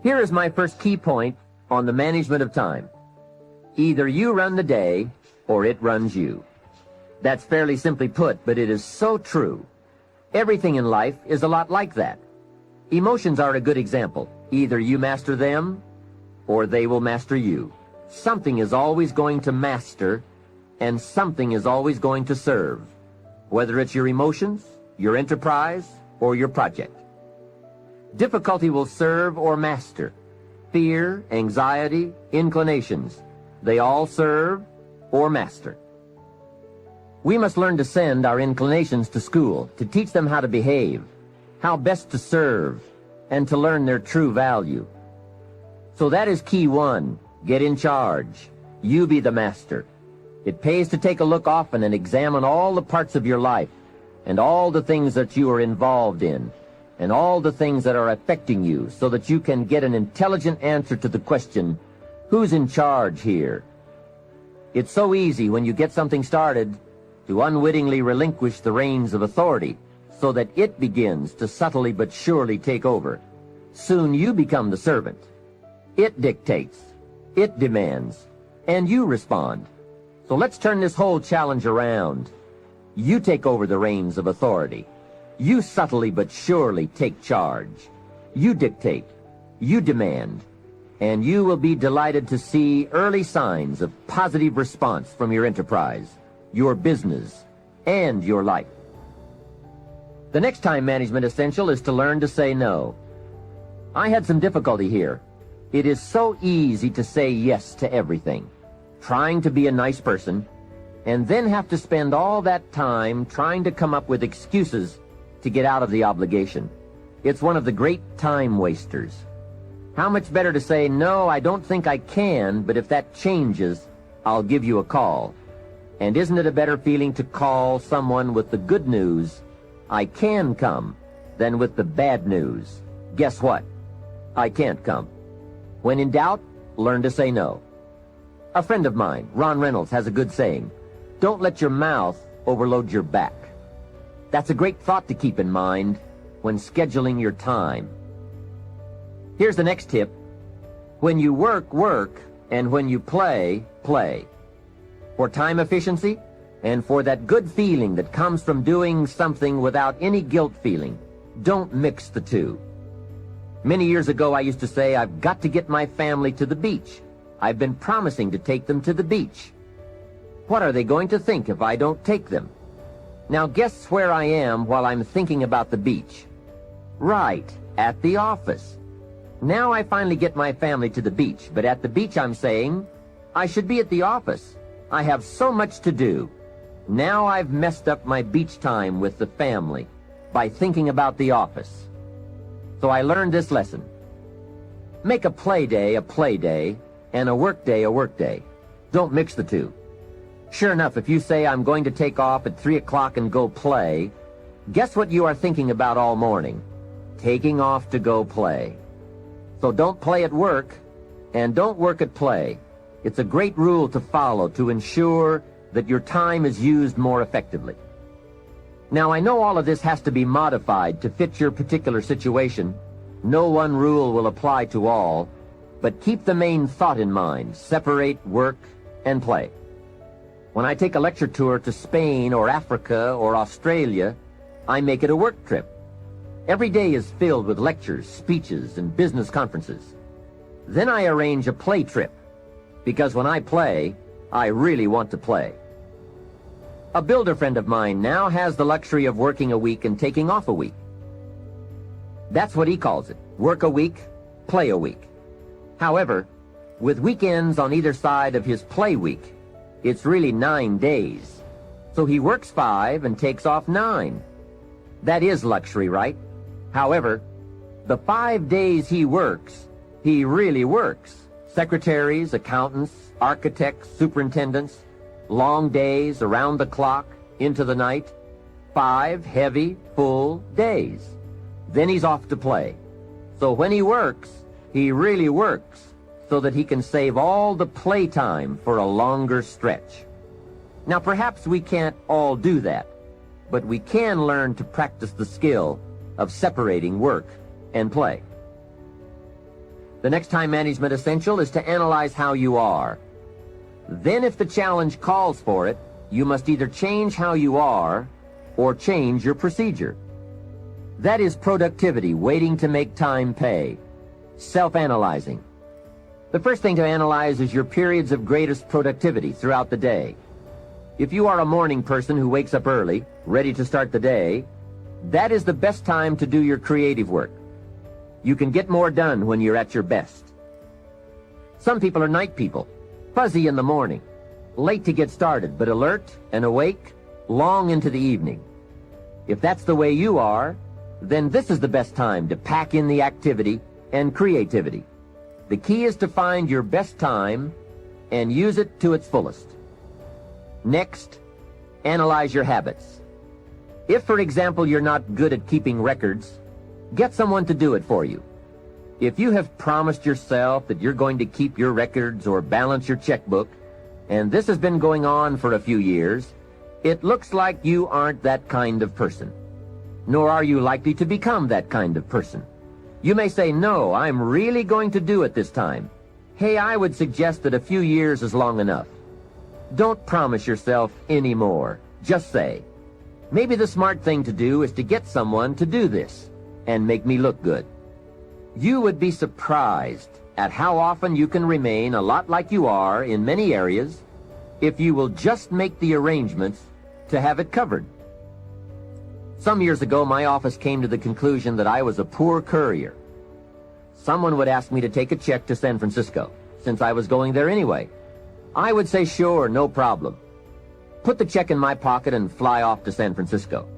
Here is my first key point on the management of time. Either you run the day, or it runs you. That's fairly simply put, but it is so true. Everything in life is a lot like that. Emotions are a good example. Either you master them, or they will master you. Something is always going to master, and something is always going to serve, whether it's your emotions, your enterprise, or your project. Difficulty will serve or master. Fear, anxiety, inclinations, they all serve or master. We must learn to send our inclinations to school, to teach them how to behave, how best to serve, and to learn their true value. So that is key one. Get in charge. You be the master. It pays to take a look often and examine all the parts of your life and all the things that you are involved in and all the things that are affecting you so that you can get an intelligent answer to the question, who's in charge here? It's so easy when you get something started to unwittingly relinquish the reins of authority so that it begins to subtly but surely take over. Soon you become the servant. It dictates, it demands, and you respond. So let's turn this whole challenge around. You take over the reins of authority. You subtly but surely take charge. You dictate, you demand, and you will be delighted to see early signs of positive response from your enterprise, your business, and your life. The next time management essential is to learn to say no. I had some difficulty here. It is so easy to say yes to everything, trying to be a nice person, and then have to spend all that time trying to come up with excuses to get out of the obligation. It's one of the great time wasters. How much better to say, no, I don't think I can, but if that changes, I'll give you a call. And isn't it a better feeling to call someone with the good news, I can come, than with the bad news, guess what? I can't come. When in doubt, learn to say no. A friend of mine, Ron Reynolds, has a good saying, don't let your mouth overload your back. That's a great thought to keep in mind when scheduling your time. Here's the next tip. When you work, work, and when you play, play. For time efficiency, and for that good feeling that comes from doing something without any guilt feeling, don't mix the two. Many years ago, I used to say, I've got to get my family to the beach. I've been promising to take them to the beach. What are they going to think if I don't take them? Now guess where I am while I'm thinking about the beach. Right, at the office. Now I finally get my family to the beach, but at the beach I'm saying, I should be at the office. I have so much to do. Now I've messed up my beach time with the family by thinking about the office. So I learned this lesson. Make a play day and a work day a work day. Don't mix the two. Sure enough, if you say I'm going to take off at 3 o'clock and go play, guess what you are thinking about all morning? Taking off to go play. So don't play at work and don't work at play. It's a great rule to follow to ensure that your time is used more effectively. Now, I know all of this has to be modified to fit your particular situation. No one rule will apply to all, but keep the main thought in mind. Separate work and play. When I take a lecture tour to Spain or Africa or Australia, I make it a work trip. Every day is filled with lectures, speeches, and business conferences. Then I arrange a play trip, because when I play, I really want to play. A builder friend of mine now has the luxury of working a week and taking off a week. That's what he calls it, work a week, play a week. However, with weekends on either side of his play week, it's really 9 days. So he works 5 and takes off 9. That is luxury, right? However, the 5 days he works, he really works. Secretaries, accountants, architects, superintendents, long days around the clock, into the night. 5 heavy, full days. Then he's off to play. So when he works, he really works, so that he can save all the playtime for a longer stretch. Now, perhaps we can't all do that, but we can learn to practice the skill of separating work and play. The next time management essential is to analyze how you are. Then if the challenge calls for it, you must either change how you are or change your procedure. That is productivity waiting to make time pay. Self-analyzing. The first thing to analyze is your periods of greatest productivity throughout the day. If you are a morning person who wakes up early, ready to start the day, that is the best time to do your creative work. You can get more done when you're at your best. Some people are night people, fuzzy in the morning, late to get started, but alert and awake long into the evening. If that's the way you are, then this is the best time to pack in the activity and creativity. The key is to find your best time and use it to its fullest. Next, analyze your habits. If, for example, you're not good at keeping records, get someone to do it for you. If you have promised yourself that you're going to keep your records or balance your checkbook, and this has been going on for a few years, it looks like you aren't that kind of person. Nor are you likely to become that kind of person. You may say, no, I'm really going to do it this time. Hey, I would suggest that a few years is long enough. Don't promise yourself any more. Just say, maybe the smart thing to do is to get someone to do this and make me look good. You would be surprised at how often you can remain a lot like you are in many areas if you will just make the arrangements to have it covered. Some years ago, my office came to the conclusion that I was a poor courier. Someone would ask me to take a check to San Francisco, since I was going there anyway. I would say, sure, no problem. Put the check in my pocket and fly off to San Francisco.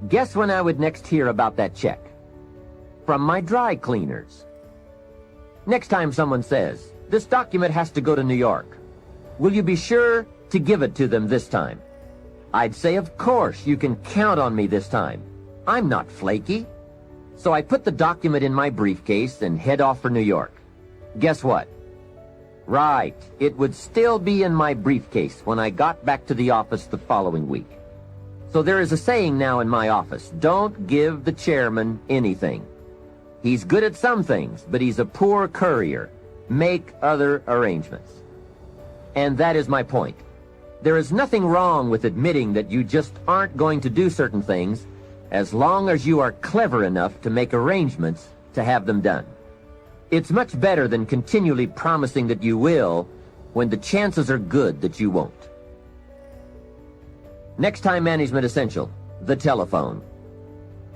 Guess when I would next hear about that check? From my dry cleaners. Next time someone says, this document has to go to New York, will you be sure to give it to them this time? I'd say, of course, you can count on me this time. I'm not flaky. So I put the document in my briefcase and head off for New York. Guess what? Right, it would still be in my briefcase when I got back to the office the following week. So there is a saying now in my office, don't give the chairman anything. He's good at some things, but he's a poor courier. Make other arrangements. And that is my point. There is nothing wrong with admitting that you just aren't going to do certain things as long as you are clever enough to make arrangements to have them done. It's much better than continually promising that you will when the chances are good that you won't. Next time management essential, the telephone.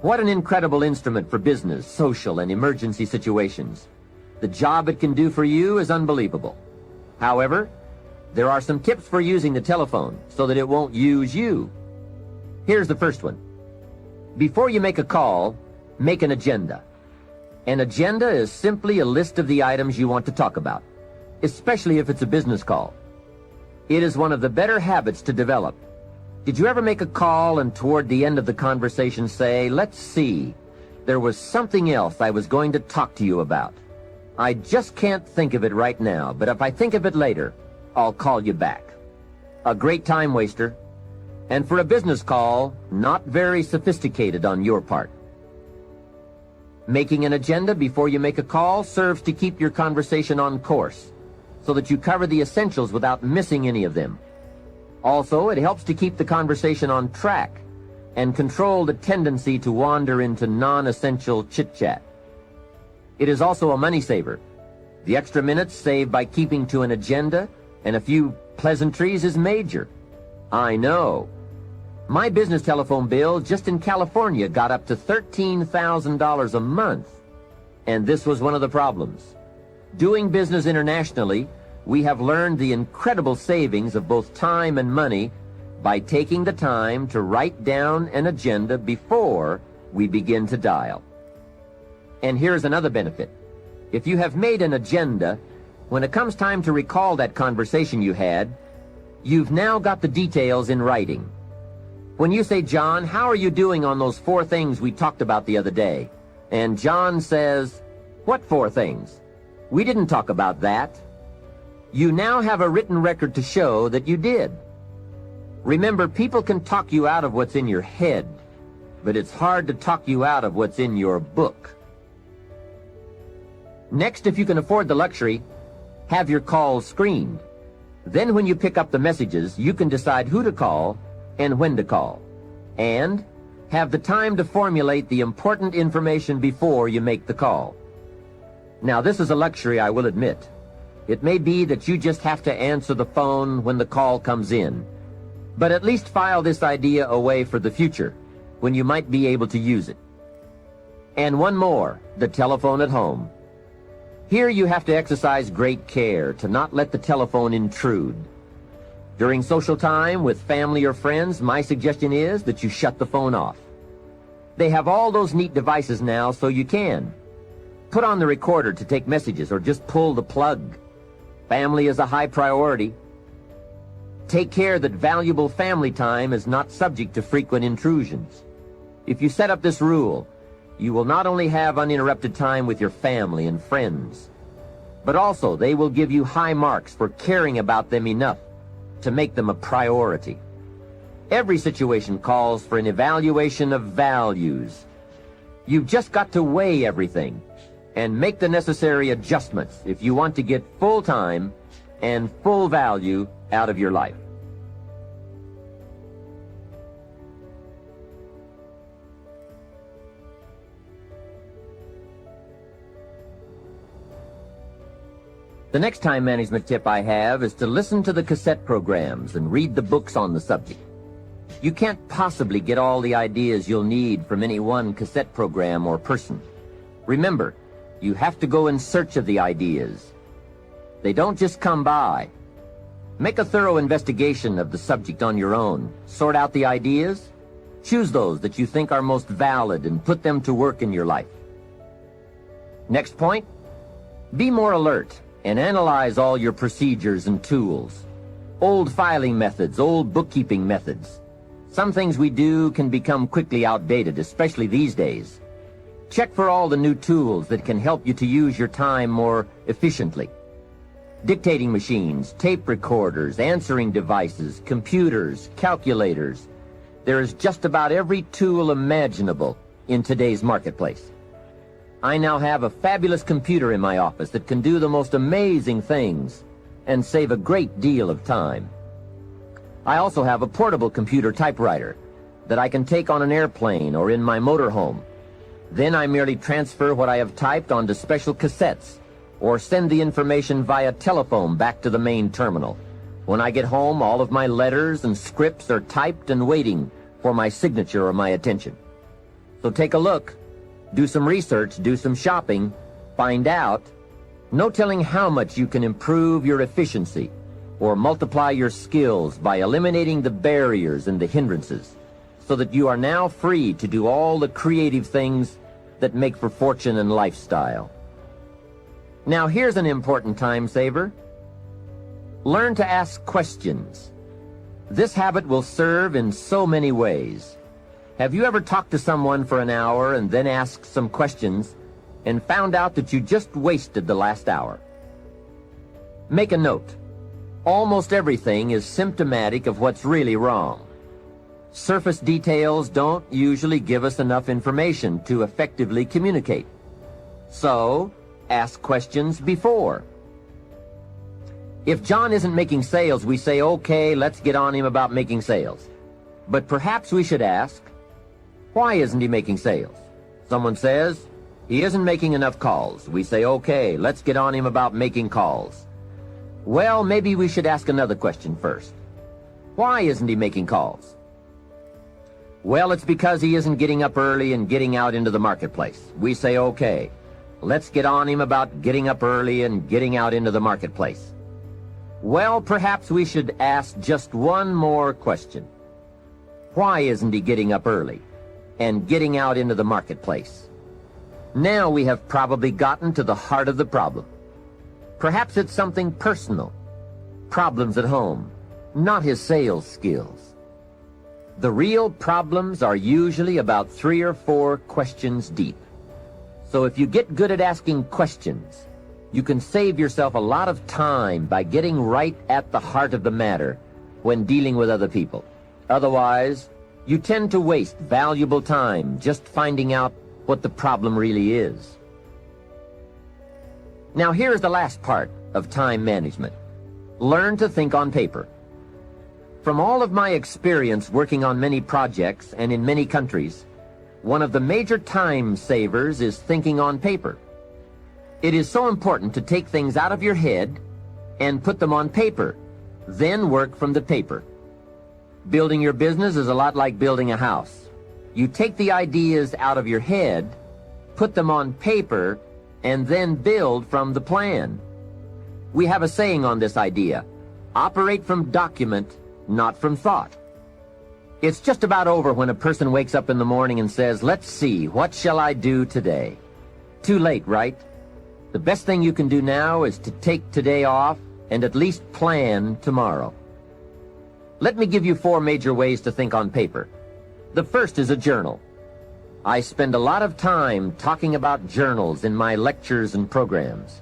What an incredible instrument for business, social, and emergency situations. The job it can do for you is unbelievable. However, there are some tips for using the telephone so that it won't use you. Here's the first one. Before you make a call, make an agenda. An agenda is simply a list of the items you want to talk about, especially if it's a business call. It is one of the better habits to develop. Did you ever make a call and toward the end of the conversation say, let's see, there was something else I was going to talk to you about. I just can't think of it right now, but if I think of it later, I'll call you back. A great time waster. And for a business call, not very sophisticated on your part. Making an agenda before you make a call serves to keep your conversation on course, so that you cover the essentials without missing any of them. Also, it helps to keep the conversation on track and control the tendency to wander into non-essential chit-chat. It is also a money saver. The extra minutes saved by keeping to an agenda and a few pleasantries is major. I know. My business telephone bill just in California got up to $13,000 a month. And this was one of the problems. Doing business internationally, we have learned the incredible savings of both time and money by taking the time to write down an agenda before we begin to dial. And here's another benefit. If you have made an agenda, when it comes time to recall that conversation you had, you've now got the details in writing. When you say, John, how are you doing on those 4 things we talked about the other day? And John says, what 4 things? We didn't talk about that. You now have a written record to show that you did. Remember, people can talk you out of what's in your head, but it's hard to talk you out of what's in your book. Next, if you can afford the luxury, have your calls screened. Then when you pick up the messages, you can decide who to call and when to call. And have the time to formulate the important information before you make the call. Now, this is a luxury, I will admit. It may be that you just have to answer the phone when the call comes in, but at least file this idea away for the future, when you might be able to use it. And one more, the telephone at home. Here you have to exercise great care to not let the telephone intrude. During social time with family or friends, my suggestion is that you shut the phone off. They have all those neat devices now, so you can. Put on the recorder to take messages or just pull the plug. Family is a high priority. Take care that valuable family time is not subject to frequent intrusions. If you set up this rule, you will not only have uninterrupted time with your family and friends, but also they will give you high marks for caring about them enough to make them a priority. Every situation calls for an evaluation of values. You've just got to weigh everything and make the necessary adjustments if you want to get full time and full value out of your life. The next time management tip I have is to listen to the cassette programs and read the books on the subject. You can't possibly get all the ideas you'll need from any one cassette program or person. Remember, you have to go in search of the ideas. They don't just come by. Make a thorough investigation of the subject on your own. Sort out the ideas. Choose those that you think are most valid and put them to work in your life. Next point, be more alert and analyze all your procedures and tools. Old filing methods, old bookkeeping methods. Some things we do can become quickly outdated, especially these days. Check for all the new tools that can help you to use your time more efficiently. Dictating machines, tape recorders, answering devices, computers, calculators. There is just about every tool imaginable in today's marketplace. I now have a fabulous computer in my office that can do the most amazing things and save a great deal of time. I also have a portable computer typewriter that I can take on an airplane or in my motorhome. Then I merely transfer what I have typed onto special cassettes or send the information via telephone back to the main terminal. When I get home, all of my letters and scripts are typed and waiting for my signature or my attention. So take a look, do some research, do some shopping, find out. No telling how much you can improve your efficiency or multiply your skills by eliminating the barriers and the hindrances, so that you are now free to do all the creative things that make for fortune and lifestyle. Now here's an important time saver. Learn to ask questions. This habit will serve in so many ways. Have you ever talked to someone for an hour and then asked some questions and found out that you just wasted the last hour? Make a note. Almost everything is symptomatic of what's really wrong. Surface details don't usually give us enough information to effectively communicate. So, ask questions before. If John isn't making sales, we say, okay, let's get on him about making sales. But perhaps we should ask, why isn't he making sales? Someone says, he isn't making enough calls. We say, okay, let's get on him about making calls. Well, maybe we should ask another question first. Why isn't he making calls? Well, it's because he isn't getting up early and getting out into the marketplace. We say, okay, let's get on him about getting up early and getting out into the marketplace. Well, perhaps we should ask just one more question. Why isn't he getting up early and getting out into the marketplace? Now we have probably gotten to the heart of the problem. Perhaps it's something personal, problems at home, not his sales skills. The real problems are usually about 3 or 4 questions deep. So if you get good at asking questions, you can save yourself a lot of time by getting right at the heart of the matter when dealing with other people. Otherwise, you tend to waste valuable time just finding out what the problem really is. Now here's the last part of time management. Learn to think on paper. From all of my experience working on many projects and in many countries, one of the major time savers is thinking on paper. It is so important to take things out of your head and put them on paper, then work from the paper. Building your business is a lot like building a house. You take the ideas out of your head, put them on paper, and then build from the plan. We have a saying on this idea: operate from document, not from thought. It's just about over when a person wakes up in the morning and says, "Let's see, what shall I do today?" Too late, right? The best thing you can do now is to take today off and at least plan tomorrow. Let me give you 4 major ways to think on paper. The first is a journal. I spend a lot of time talking about journals in my lectures and programs,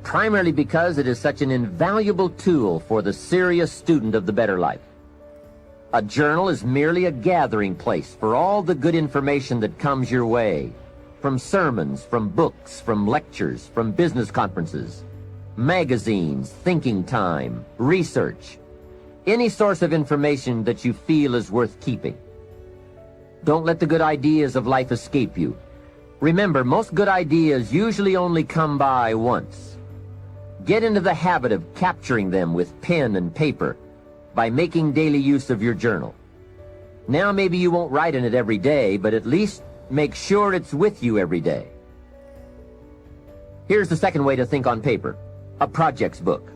primarily because it is such an invaluable tool for the serious student of the better life. A journal is merely a gathering place for all the good information that comes your way, from sermons, from books, from lectures, from business conferences, magazines, thinking time, research, any source of information that you feel is worth keeping. Don't let the good ideas of life escape you. Remember, most good ideas usually only come by once. Get into the habit of capturing them with pen and paper by making daily use of your journal. Now maybe you won't write in it every day, but at least make sure it's with you every day. Here's the second way to think on paper: a projects book.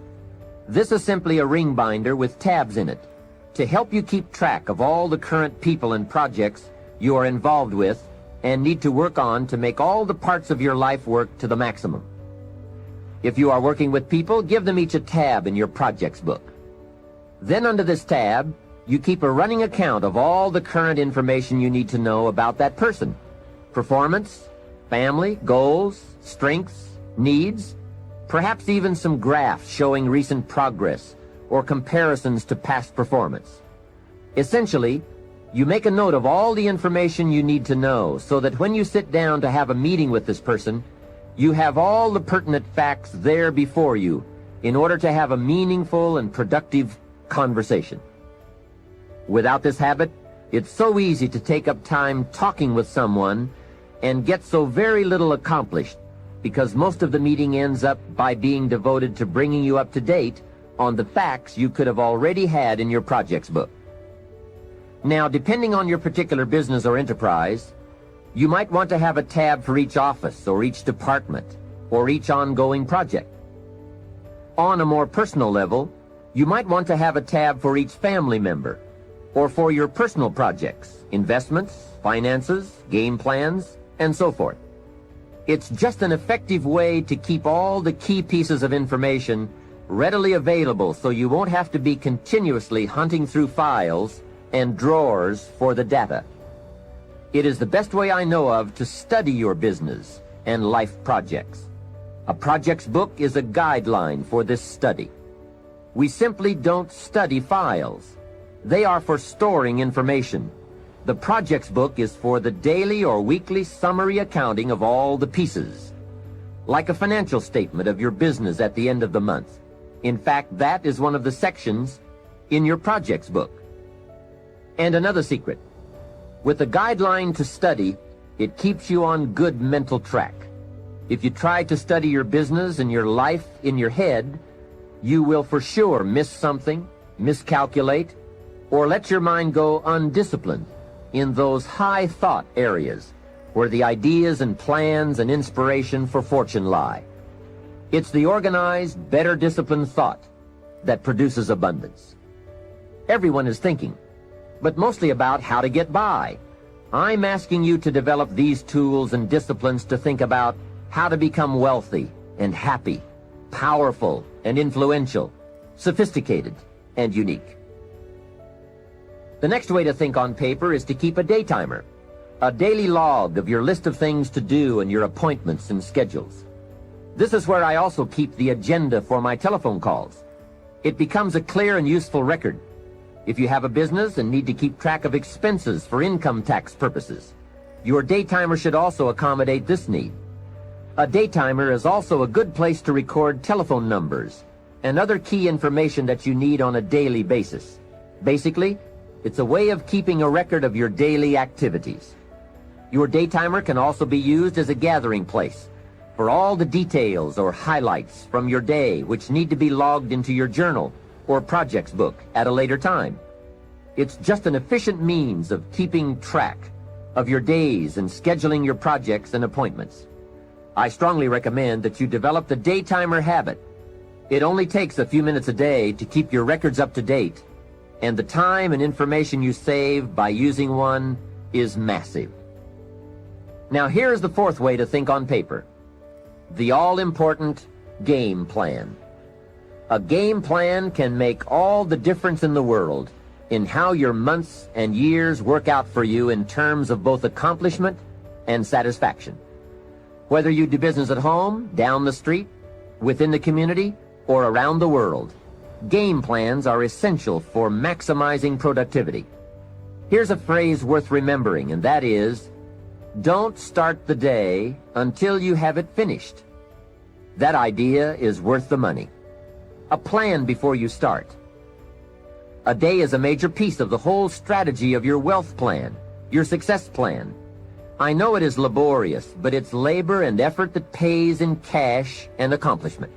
This is simply a ring binder with tabs in it to help you keep track of all the current people and projects you are involved with and need to work on to make all the parts of your life work to the maximum. If you are working with people, give them each a tab in your projects book. Then under this tab, you keep a running account of all the current information you need to know about that person: performance, family, goals, strengths, needs, perhaps even some graphs showing recent progress or comparisons to past performance. Essentially, you make a note of all the information you need to know so that when you sit down to have a meeting with this person, you have all the pertinent facts there before you in order to have a meaningful and productive conversation. Without this habit, it's so easy to take up time talking with someone and get so very little accomplished, because most of the meeting ends up by being devoted to bringing you up to date on the facts you could have already had in your projects book. Now, depending on your particular business or enterprise, you might want to have a tab for each office or each department or each ongoing project. On a more personal level, you might want to have a tab for each family member or for your personal projects, investments, finances, game plans, and so forth. It's just an effective way to keep all the key pieces of information readily available so you won't have to be continuously hunting through files and drawers for the data. It is the best way I know of to study your business and life projects. A projects book is a guideline for this study. We simply don't study files. They are for storing information. The projects book is for the daily or weekly summary accounting of all the pieces, like a financial statement of your business at the end of the month. In fact, that is one of the sections in your projects book. And another secret: with a guideline to study, it keeps you on good mental track. If you try to study your business and your life in your head, you will for sure miss something, miscalculate, or let your mind go undisciplined in those high thought areas where the ideas and plans and inspiration for fortune lie. It's the organized, better disciplined thought that produces abundance. Everyone is thinking, but mostly about how to get by. I'm asking you to develop these tools and disciplines to think about how to become wealthy and happy, powerful and influential, sophisticated and unique. The next way to think on paper is to keep a day timer, a daily log of your list of things to do and your appointments and schedules. This is where I also keep the agenda for my telephone calls. It becomes a clear and useful record. If you have a business and need to keep track of expenses for income tax purposes, your day timer should also accommodate this need. A day timer is also a good place to record telephone numbers and other key information that you need on a daily basis. Basically, it's a way of keeping a record of your daily activities. Your day timer can also be used as a gathering place for all the details or highlights from your day which need to be logged into your journal or projects book at a later time. It's just an efficient means of keeping track of your days and scheduling your projects and appointments. I strongly recommend that you develop the day timer habit. It only takes a few minutes a day to keep your records up to date, and the time and information you save by using one is massive. Now here's the fourth way to think on paper: the all-important game plan. A game plan can make all the difference in the world in how your months and years work out for you in terms of both accomplishment and satisfaction. Whether you do business at home, down the street, within the community, or around the world, game plans are essential for maximizing productivity. Here's a phrase worth remembering, and that is, don't start the day until you have it finished. That idea is worth the money. A plan before you start. A day is a major piece of the whole strategy of your wealth plan, your success plan. I know it is laborious, but it's labor and effort that pays in cash and accomplishment.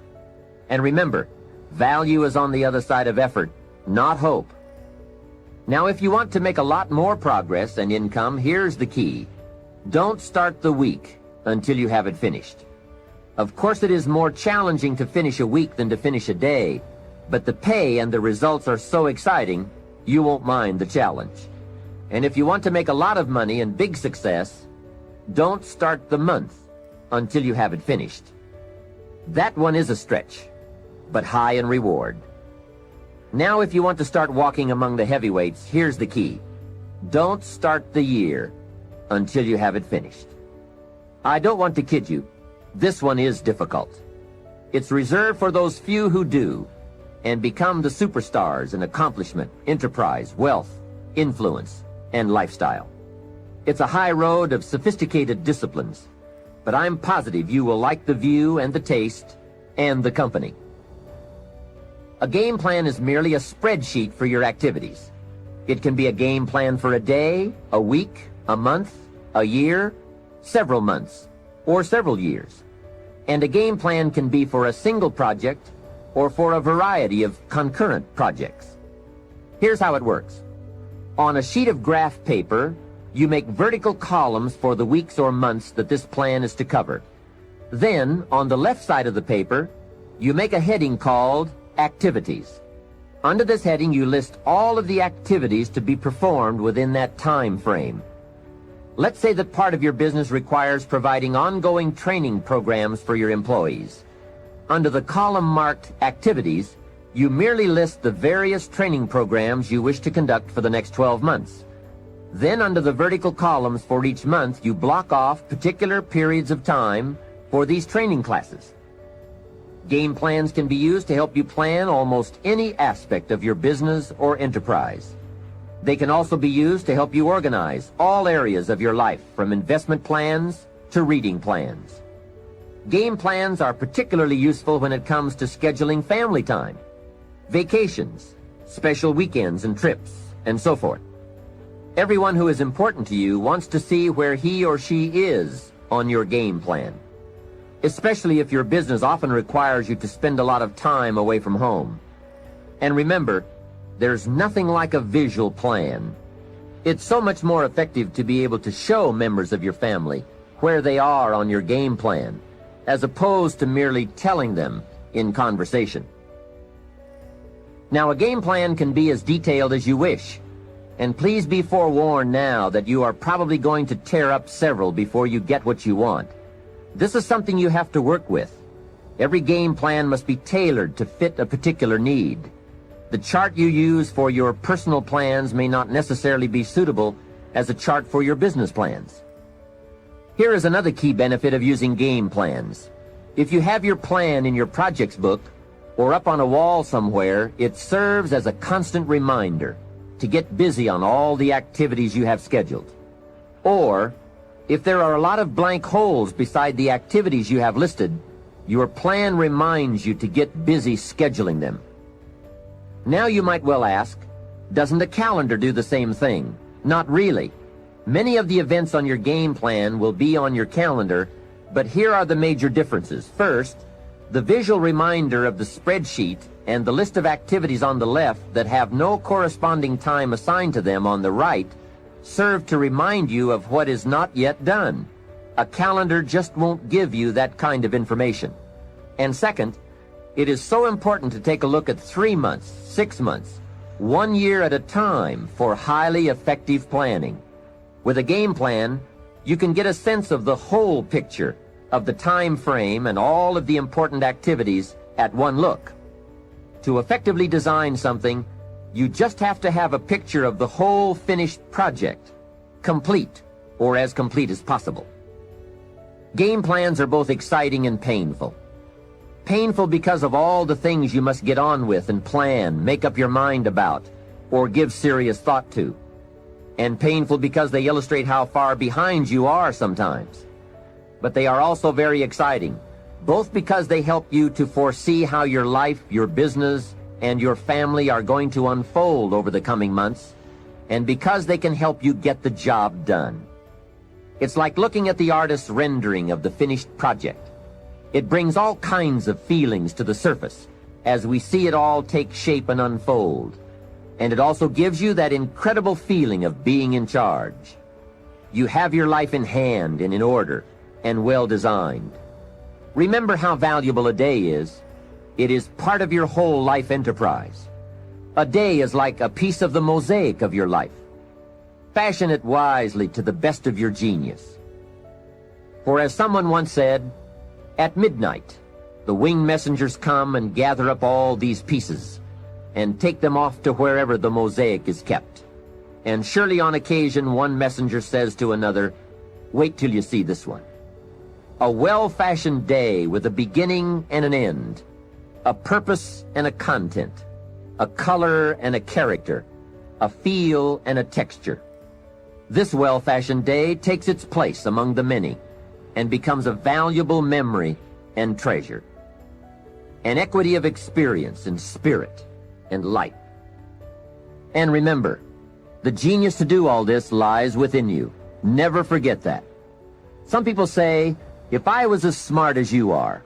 And remember, value is on the other side of effort, not hope. Now, if you want to make a lot more progress and income, here's the key. Don't start the week until you have it finished. Of course, it is more challenging to finish a week than to finish a day, but the pay and the results are so exciting, you won't mind the challenge. And if you want to make a lot of money and big success, don't start the month until you have it finished. That one is a stretch, but high in reward. Now, if you want to start walking among the heavyweights, here's the key. Don't start the year until you have it finished. I don't want to kid you. This one is difficult. It's reserved for those few who do and become the superstars in accomplishment, enterprise, wealth, influence, and lifestyle. It's a high road of sophisticated disciplines, but I'm positive you will like the view and the taste and the company. A game plan is merely a spreadsheet for your activities. It can be a game plan for a day, a week, a month, a year, several months, or several years. And a game plan can be for a single project or for a variety of concurrent projects. Here's how it works. On a sheet of graph paper, you make vertical columns for the weeks or months that this plan is to cover. Then, on the left side of the paper, you make a heading called Activities. Under this heading, you list all of the activities to be performed within that time frame. Let's say that part of your business requires providing ongoing training programs for your employees. Under the column marked Activities, you merely list the various training programs you wish to conduct for the next 12 months. Then under the vertical columns for each month, you block off particular periods of time for these training classes. Game plans can be used to help you plan almost any aspect of your business or enterprise. They can also be used to help you organize all areas of your life, from investment plans to reading plans. Game plans are particularly useful when it comes to scheduling family time, vacations, special weekends and trips, and so forth. Everyone who is important to you wants to see where he or she is on your game plan, especially if your business often requires you to spend a lot of time away from home. And remember, there's nothing like a visual plan. It's so much more effective to be able to show members of your family where they are on your game plan, as opposed to merely telling them in conversation. Now, a game plan can be as detailed as you wish. And please be forewarned now that you are probably going to tear up several before you get what you want. This is something you have to work with. Every game plan must be tailored to fit a particular need. The chart you use for your personal plans may not necessarily be suitable as a chart for your business plans. Here is another key benefit of using game plans. If you have your plan in your projects book or up on a wall somewhere, it serves as a constant reminder to get busy on all the activities you have scheduled. Or, If there are a lot of blank holes beside the activities you have listed, your plan reminds you to get busy scheduling them. Now you might well ask, doesn't a calendar do the same thing? Not really. Many of the events on your game plan will be on your calendar, but here are the major differences. First, the visual reminder of the spreadsheet and the list of activities on the left that have no corresponding time assigned to them on the right serve to remind you of what is not yet done. A calendar just won't give you that kind of information. And second, it is so important to take a look at 3 months, 6 months, 1 year at a time for highly effective planning. With a game plan, you can get a sense of the whole picture of the time frame and all of the important activities at one look. To effectively design something, you just have to have a picture of the whole finished project, complete, or as complete as possible. Game plans are both exciting and painful. Painful because of all the things you must get on with and plan, make up your mind about, or give serious thought to. And painful because they illustrate how far behind you are sometimes. But they are also very exciting, both because they help you to foresee how your life, your business, and your family are going to unfold over the coming months, and because they can help you get the job done. It's like looking at the artist's rendering of the finished project. It brings all kinds of feelings to the surface as we see it all take shape and unfold. And it also gives you that incredible feeling of being in charge. You have your life in hand and in order and well designed. Remember how valuable a day is. It is part of your whole life enterprise. A day is like a piece of the mosaic of your life. Fashion it wisely to the best of your genius. For as someone once said, at midnight, the winged messengers come and gather up all these pieces and take them off to wherever the mosaic is kept. And surely on occasion one messenger says to another, wait till you see this one. A well-fashioned day with a beginning and an end, a purpose and a content, a color and a character, a feel and a texture. This well-fashioned day takes its place among the many and becomes a valuable memory and treasure. An equity of experience and spirit and light. And remember, the genius to do all this lies within you. Never forget that. Some people say, if I was as smart as you are,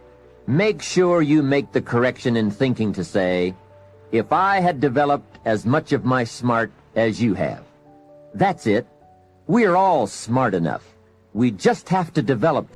make sure you make the correction in thinking to say, if I had developed as much of my smart as you have. That's it. We're all smart enough. We just have to develop